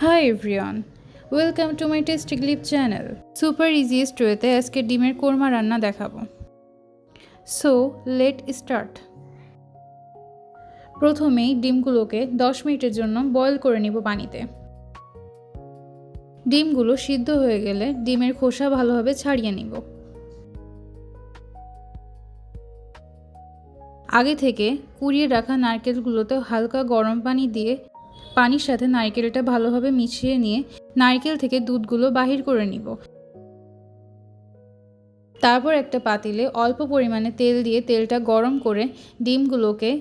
Hi everyone, welcome to my tasty clip channel. Super easiest ওয়েতে আজকে ডিমের কোরমা রান্না দেখাবো। So let start. প্রথমেই ডিমগুলোকে 10 মিনিটের জন্য বয়েল করে নিব পানিতে। ডিমগুলো সিদ্ধ হয়ে গেলে ডিমের খোসা ভালোভাবে ছাড়িয়ে নিব। আগে থেকে কুড়িয়ে রাখা নারকেলগুলোতে হালকা গরম পানি দিয়ে পানির সাথে নারকেলটা ভালোভাবে মিশিয়ে নিয়ে নারকেল থেকে দুধগুলো বাহির করে নিব। তারপর একটা পাতিলে অল্প পরিমাণে তেল দিয়ে তেলটা গরম করে ডিমগুলোকে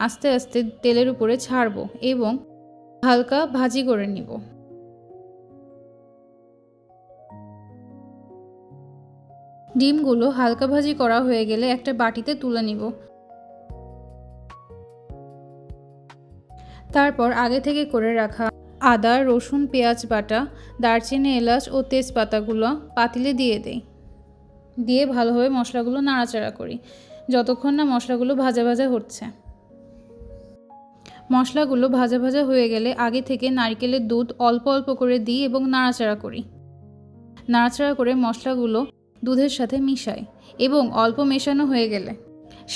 আস্তে আস্তে তেলের উপরে ছাড়বো এবং হালকা ভাজি করে নিব। ডিমগুলো হালকা ভাজি করা হয়ে গেলে একটা বাটিতে তুলে নিব। তারপর আগে থেকে করে রাখা আদা, রসুন, পেঁয়াজ বাটা, দারচিনি, এলাচ ও তেজপাতাগুলো পাতিলে দিয়ে দেই। দিয়ে ভালোভাবে মশলাগুলো নাড়াচাড়া করি যতক্ষণ না মশলাগুলো ভাজা ভাজা হচ্ছে। মশলাগুলো ভাজা ভাজা হয়ে গেলে আগে থেকে নারকেলের দুধ অল্প অল্প করে দিই এবং নাড়াচাড়া করি। নাড়াচাড়া করে মশলাগুলো দুধের সাথে মিশাই এবং অল্প মেশানো হয়ে গেলে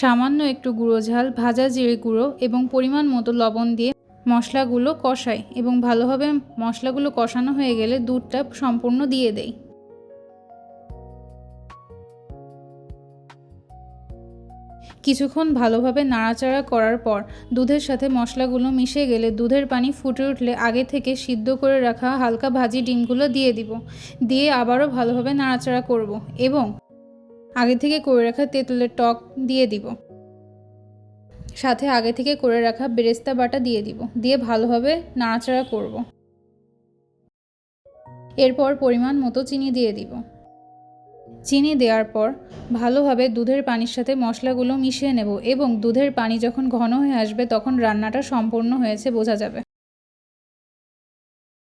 সামান্য একটু গুঁড়ো ঝাল, ভাজা জিরে গুঁড়ো এবং পরিমাণ মতো লবণ দিয়ে মশলাগুলো কষাই এবং ভালোভাবে মশলাগুলো কষানো হয়ে গেলে দুধটা সম্পূর্ণ দিয়ে দেই। কিছুক্ষণ ভালোভাবে নাড়াচাড়া করার পর দুধের সাথে মশলাগুলো মিশে গেলে দুধের পানি ফুটে উঠলে আগে থেকে সিদ্ধ করে রাখা হালকা ভাজি ডিমগুলো দিয়ে দিব। দিয়ে আবারও ভালোভাবে নাড়াচাড়া করব এবং আগে থেকে করে রাখা তেঁতুলের টক দিয়ে দিব। সাথে আগে থেকে করে রাখা বেরেস্তা বাটা দিয়ে দিব। দিয়ে ভালোভাবে নাড়াচাড়া করব। এরপর পরিমাণ মতো চিনি দিয়ে দিব। চিনি দেওয়ার পর ভালোভাবে দুধের পানির সাথে মশলাগুলো মিশিয়ে নেব এবং দুধের পানি যখন ঘন হয়ে আসবে তখন রান্নাটা সম্পূর্ণ হয়েছে বোঝা যাবে।